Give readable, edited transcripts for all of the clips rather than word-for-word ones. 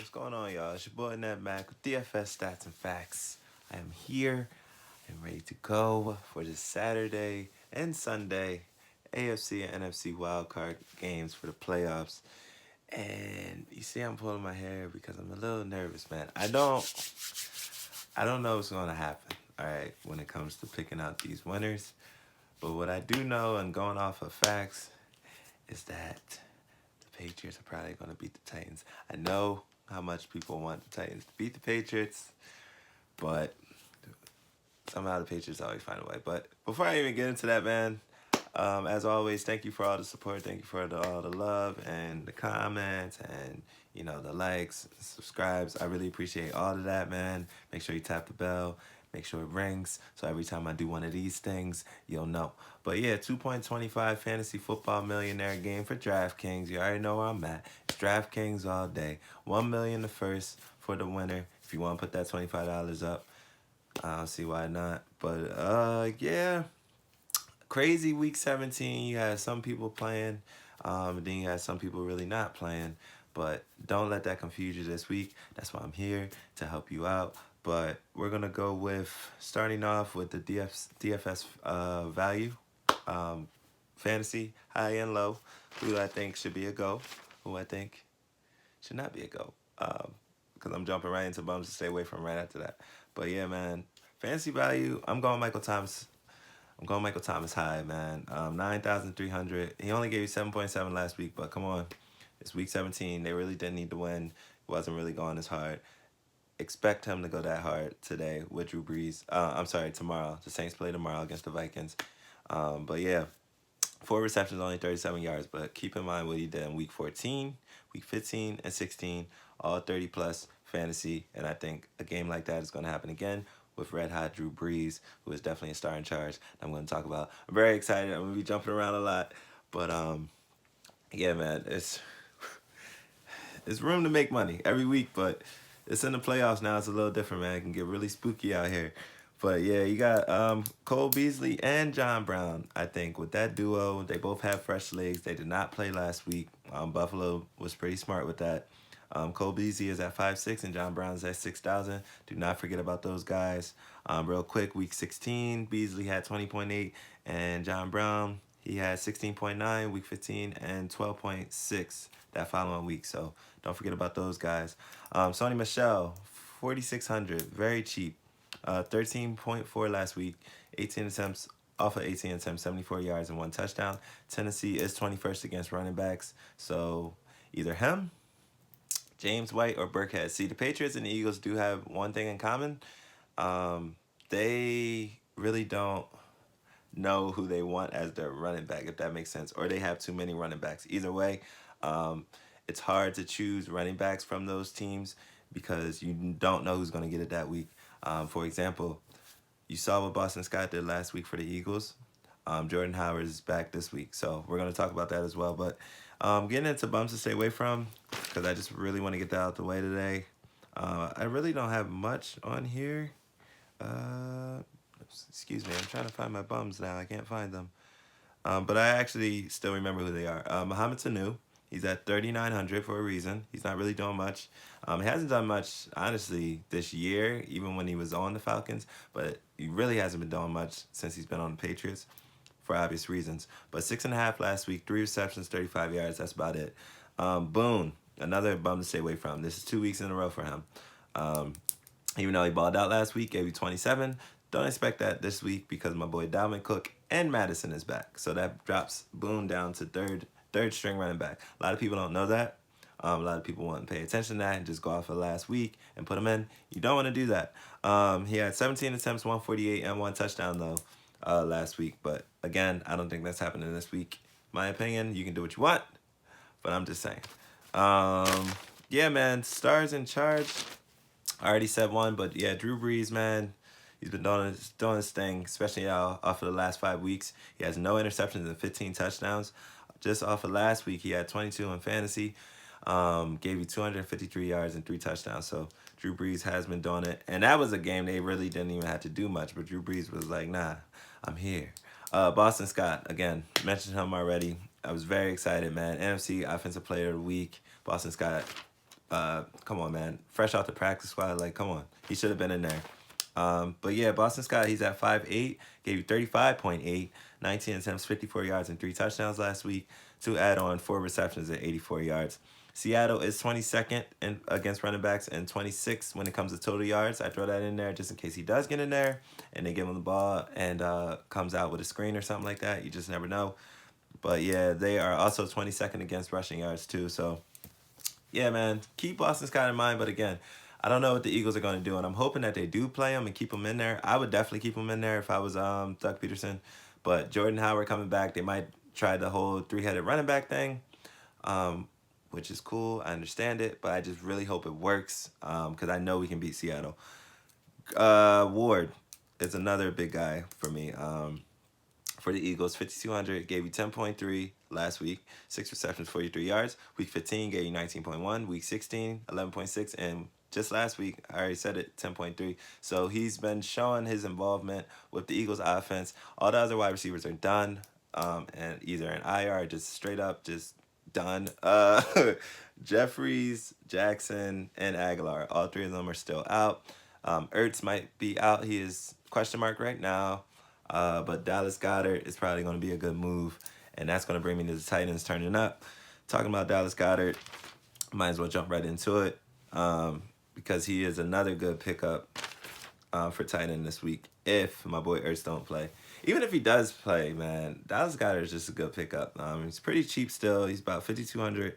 What's going on, y'all? It's your boy Ned Mac with DFS Stats and Facts. I am here and ready to go for this Saturday and Sunday AFC and NFC wildcard games for the playoffs. And you see, I'm pulling my hair because I'm a little nervous, man. I don't know what's going to happen. All right, when it comes to picking out these winners, but what I do know, and going off of facts, is that the Patriots are probably going to beat the Titans. I know how much people want the Titans to beat the Patriots, but somehow the Patriots always find a way. But before I even get into that, man, as always, thank you for all the support. Thank you for all the love and the comments and, the likes, subscribes. I really appreciate all of that, man. Make sure you tap the bell. Make sure it rings, so every time I do one of these things, you'll know. But yeah, 2.25 fantasy football millionaire game for Draftkings. You already know where I'm at. It's Draftkings all day. $1 million the first for the winner. If you want to put that $25 up, I don't see why not. But yeah, crazy week 17. You had some people playing, and then you had some people really not playing. But don't let that confuse you this week. That's why I'm here, to help you out. But we're going to go with, starting off with the DFS value, fantasy, high and low, who I think should be a go, who I think should not be a go. Because I'm jumping right into bums to stay away from right after that. But yeah, man, fantasy value, I'm going Michael Thomas. I'm going Michael Thomas high, man. 9,300. He only gave you 7.7 last week, but come on. It's week 17. They really didn't need to win. It wasn't really going as hard. Expect him to go that hard today with Drew Brees. Tomorrow. The Saints play tomorrow against the Vikings. But yeah, 4 receptions, only 37 yards. But keep in mind what he did in week 14, week 15, and 16. All 30-plus fantasy. And I think a game like that is going to happen again with red hot Drew Brees, who is definitely a star in charge. I'm going to talk about. I'm very excited. I'm going to be jumping around a lot. But yeah, man, it's room to make money every week, but it's in the playoffs now. It's a little different, man. It can get really spooky out here. But yeah, you got Cole Beasley and John Brown. I think with that duo, they both have fresh legs. They did not play last week. Buffalo was pretty smart with that. Cole Beasley is at 5'6", and John Brown is at 6,000. Do not forget about those guys. Real quick, week 16, Beasley had 20.8, and John Brown, he had 16.9, week 15, and 12.6 that following week. So don't forget about those guys. Sony Michel, 4,600, very cheap. 13.4 last week, 18 attempts, off of 18 attempts, 74 yards and 1 touchdown. Tennessee is 21st against running backs. So either him, James White, or Burkhead. See, the Patriots and the Eagles do have one thing in common. They really don't know who they want as their running back, if that makes sense. Or they have too many running backs. Either way, it's hard to choose running backs from those teams because you don't know who's going to get it that week. For example, you saw what Boston Scott did last week for the Eagles. Jordan Howard is back this week, so we're going to talk about that as well. But getting into bums to stay away from, because I just really want to get that out the way today. I really don't have much on here. Excuse me, I'm trying to find my bums now. I can't find them. But I actually still remember who they are. Mohamed Sanu, he's at 3,900 for a reason. He's not really doing much. He hasn't done much, honestly, this year, even when he was on the Falcons. But he really hasn't been doing much since he's been on the Patriots, for obvious reasons. But 6.5 last week, 3 receptions, 35 yards. That's about it. Boone, another bum to stay away from. This is 2 weeks in a row for him. Even though he balled out last week, gave you 27. Don't expect that this week because my boy Dalvin Cook and Madison is back. So that drops Boone down to third string running back. A lot of people don't know that. A lot of people want to pay attention to that and just go off of last week and put him in. You don't want to do that. He had 17 attempts, 148, and 1 touchdown, though, last week. But, again, I don't think that's happening this week. My opinion, you can do what you want, but I'm just saying. Yeah, man, stars in charge. I already said one, but, yeah, Drew Brees, man. He's been doing his thing, especially off of the last 5 weeks. He has no interceptions and 15 touchdowns. Just off of last week, he had 22 in fantasy. Gave you 253 yards and 3 touchdowns. So Drew Brees has been doing it. And that was a game they really didn't even have to do much. But Drew Brees was like, nah, I'm here. Boston Scott, again, mentioned him already. I was very excited, man. NFC Offensive Player of the Week. Boston Scott Come on, man. Fresh out the practice squad. Like, come on. He should have been in there. But yeah, Boston Scott, he's at 5'8", gave you 35.8, 19 attempts, 54 yards, and 3 touchdowns last week. To add on 4 receptions at 84 yards. Seattle is 22nd against running backs and 26th when it comes to total yards. I throw that in there just in case he does get in there and they give him the ball and comes out with a screen or something like that. You just never know. But yeah, they are also 22nd against rushing yards too. So yeah, man, keep Boston Scott in mind. But again, I don't know what the Eagles are going to do, and I'm hoping that they do play him and keep him in there. I would definitely keep him in there if I was Doug Peterson. But Jordan Howard coming back, they might try the whole three-headed running back thing, which is cool. I understand it, but I just really hope it works because I know we can beat Seattle. Ward is another big guy for me. For the Eagles, 5,200, gave you 10.3 last week, 6 receptions, 43 yards. Week 15 gave you 19.1, week 16, 11.6, and just last week, I already said it, 10.3. So he's been showing his involvement with the Eagles offense. All the other wide receivers are done, and either in IR or just straight up just done. Jeffries, Jackson, and Aguilar, all 3 of them are still out. Ertz might be out. He is question mark right now. But Dallas Goedert is probably going to be a good move, and that's going to bring me to the Titans turning up. Talking about Dallas Goedert, might as well jump right into it because he is another good pickup for Titan this week if my boy Ertz don't play. Even if he does play, man, Dallas Goedert is just a good pickup. He's pretty cheap still. He's about 5,200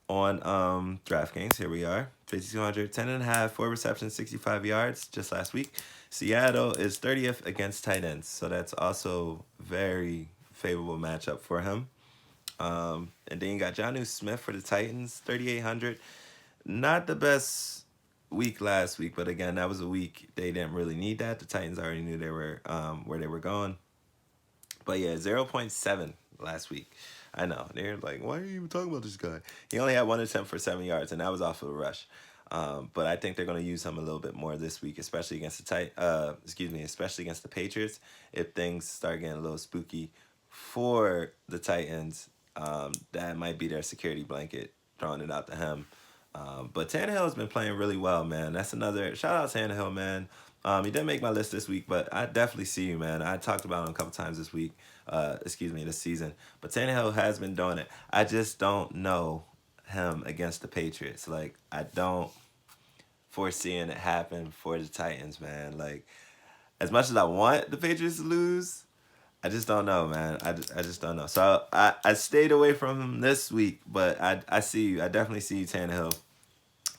on Draftkings. Here we are. 5,200, 10.5, 4 receptions, 65 yards just last week. Seattle is 30th against tight ends, so that's also very favorable matchup for him. And then you got Jonnu Smith for the Titans, 3,800. Not the best week last week, but again, that was a week they didn't really need that. The Titans already knew they were where they were going. But yeah, 0.7 last week. I know. They're like, why are you even talking about this guy? He only had 1 attempt for 7 yards, and that was off of a rush. But I think they're going to use him a little bit more this week, especially against especially against the Patriots. If things start getting a little spooky for the Titans, that might be their security blanket, throwing it out to him. But Tannehill has been playing really well, man. That's another shout out Tannehill, man. He didn't make my list this week, but I definitely see you, man. I talked about him a couple times this week. This season. But Tannehill has been doing it. I just don't know him against the Patriots. Like, I don't foreseeing it happen for the Titans, man. Like, as much as I want the Patriots to lose, I just don't know, man. I just don't know. So I stayed away from him this week, but I see you. I definitely see you, Tannehill.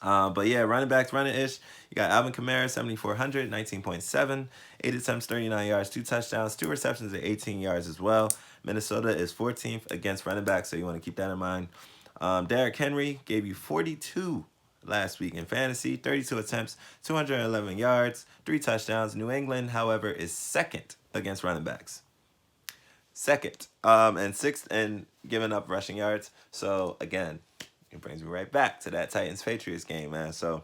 But yeah, running backs, running-ish. You got Alvin Kamara, 7,400, 19.7, 8 attempts, 39 yards, 2 touchdowns, 2 receptions at 18 yards as well. Minnesota is 14th against running backs, so you want to keep that in mind. Derrick Henry gave you 42 last week in fantasy, 32 attempts, 211 yards, 3 touchdowns. New England, however, is 2nd against running backs. 2nd. And 6th in giving up rushing yards. So, again, it brings me right back to that Titans-Patriots game, man. So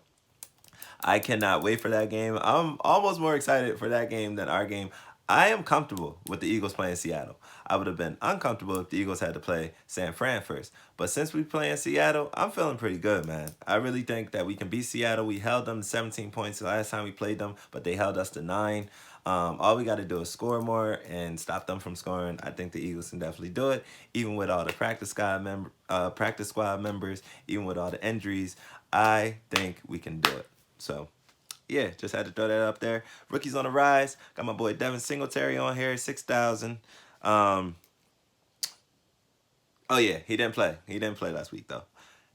I cannot wait for that game. I'm almost more excited for that game than our game. I am comfortable with the Eagles playing Seattle. I would have been uncomfortable if the Eagles had to play San Fran first. But since we play in Seattle, I'm feeling pretty good, man. I really think that we can beat Seattle. We held them to 17 points the last time we played them, but they held us to 9. All we got to do is score more and stop them from scoring. I think the Eagles can definitely do it, even with all the practice squad members, even with all the injuries. I think we can do it. So, yeah, just had to throw that up there. Rookies on the rise. Got my boy Devin Singletary on here, 6,000. Oh yeah, he didn't play. He didn't play last week though,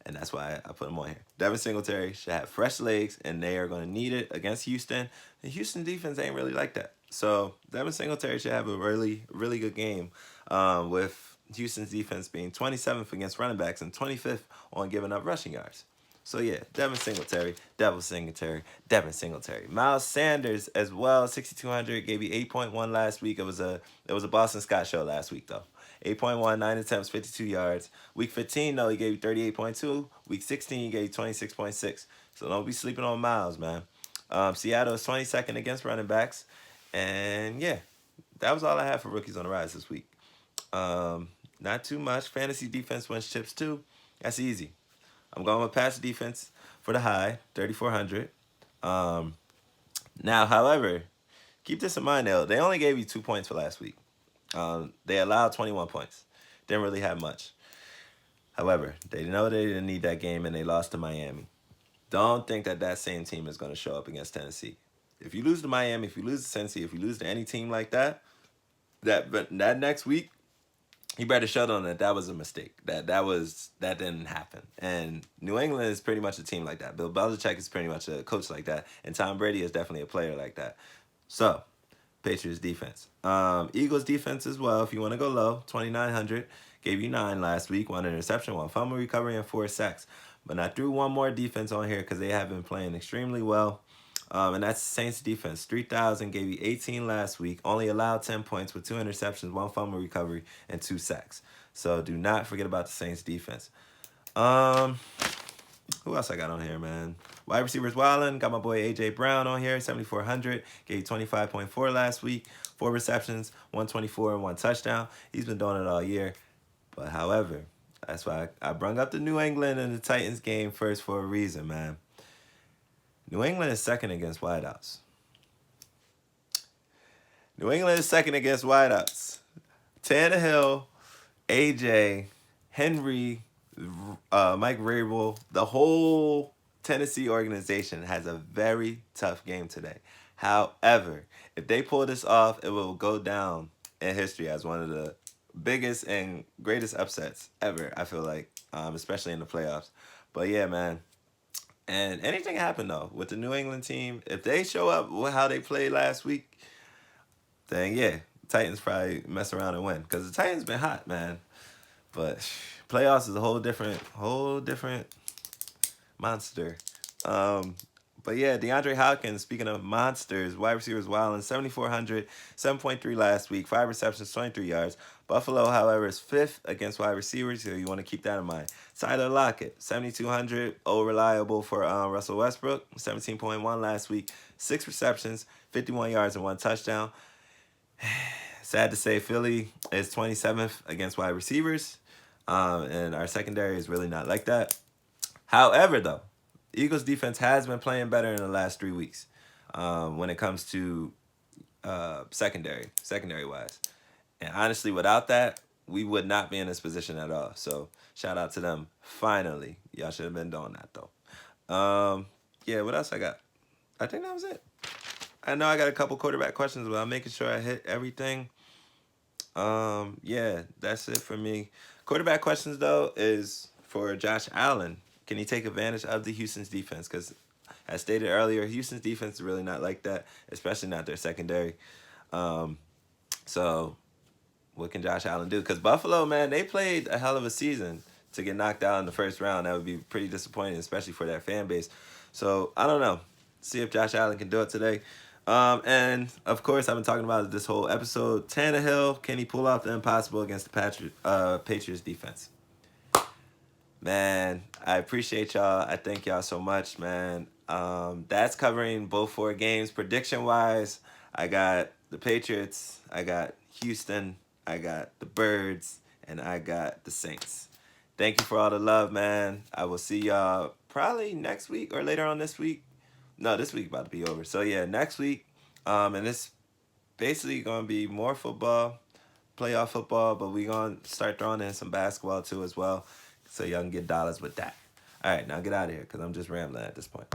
and that's why I put him on here. Devin Singletary should have fresh legs, and they are going to need it against Houston. The Houston defense ain't really like that. So Devin Singletary should have a really, really good game with Houston's defense being 27th against running backs and 25th on giving up rushing yards. So yeah, Devin Singletary. Miles Sanders as well, 6,200, gave you 8.1 last week. It was a Boston Scott show last week though. 8.1, 9 attempts, 52 yards. Week 15 though, he gave you 38.2. Week 16 he gave you 26.6. So don't be sleeping on Miles, man. Seattle is 22nd against running backs, and yeah, that was all I had for rookies on the rise this week. Not too much. Fantasy defense wins chips too. That's easy. I'm going with pass defense. for the high, 3,400. Now, however, keep this in mind though. They only gave you 2 points for last week. They allowed 21 points. Didn't really have much. However, they know they didn't need that game and they lost to Miami. Don't think that that same team is going to show up against Tennessee. If you lose to Miami, if you lose to Tennessee, if you lose to any team like that, that next week, you better shut on that. That was a mistake. That didn't happen. And New England is pretty much a team like that. Bill Belichick is pretty much a coach like that, and Tom Brady is definitely a player like that. So, Patriots defense, Eagles defense as well. If you want to go low, 2,900. Gave you 9 last week, 1 interception, 1 fumble recovery, and 4 sacks. But I threw one more defense on here because they have been playing extremely well. And that's Saints defense. 3,000, gave you 18 last week. Only allowed 10 points with 2 interceptions, 1 fumble recovery, and 2 sacks. So do not forget about the Saints defense. Who else I got on here, man? Wide receivers wildin'. Got my boy A.J. Brown on here, 7,400. Gave you 25.4 last week. 4 receptions, 124, and 1 touchdown. He's been doing it all year. But however, that's why I brung up the New England and the Titans game first for a reason, man. New England is second against wideouts. New England is second against wideouts. Tannehill, AJ, Henry, Mike Vrabel, the whole Tennessee organization has a very tough game today. However, if they pull this off, it will go down in history as one of the biggest and greatest upsets ever, I feel like, especially in the playoffs. But yeah, man. And anything happened though with the New England team. If they show up with how they played last week, then yeah, Titans probably mess around and win. Because the Titans been hot, man. But playoffs is a whole different monster. But yeah, DeAndre Hopkins, speaking of monsters, wide receivers wildin', 7,400, 7.3 last week, 5 receptions, 23 yards. Buffalo, however, is 5th against wide receivers, so you want to keep that in mind. Tyler Lockett, 7,200, reliable for Russell Westbrook, 17.1 last week, 6 receptions, 51 yards, and 1 touchdown. Sad to say, Philly is 27th against wide receivers, and our secondary is really not like that. However, though, Eagles defense has been playing better in the last 3 weeks when it comes to secondary-wise. And honestly, without that, we would not be in this position at all. So shout out to them. Finally. Y'all should have been doing that, though. Yeah, what else I got? I think that was it. I know I got a couple quarterback questions, but I'm making sure I hit everything. Yeah, that's it for me. Quarterback questions, though, is for Josh Allen. Can he take advantage of the Houston's defense? Because as stated earlier, Houston's defense is really not like that, especially not their secondary. So what can Josh Allen do? Because Buffalo, man, they played a hell of a season. To get knocked out in the first round, that would be pretty disappointing, especially for their fan base. So I don't know. See if Josh Allen can do it today. And of course, I've been talking about this whole episode. Tannehill, can he pull off the impossible against the Patriots defense? Man, I appreciate y'all. I thank y'all so much, man. That's covering both 4 games. Prediction-wise, I got the Patriots, I got Houston, I got the Birds, and I got the Saints. Thank you for all the love, man. I will see y'all probably next week or later on this week. No, this week about to be over. So, yeah, next week. And it's basically going to be more football, playoff football, but we're going to start throwing in some basketball too as well. So y'all can get dollars with that. All right, now get out of here because I'm just rambling at this point.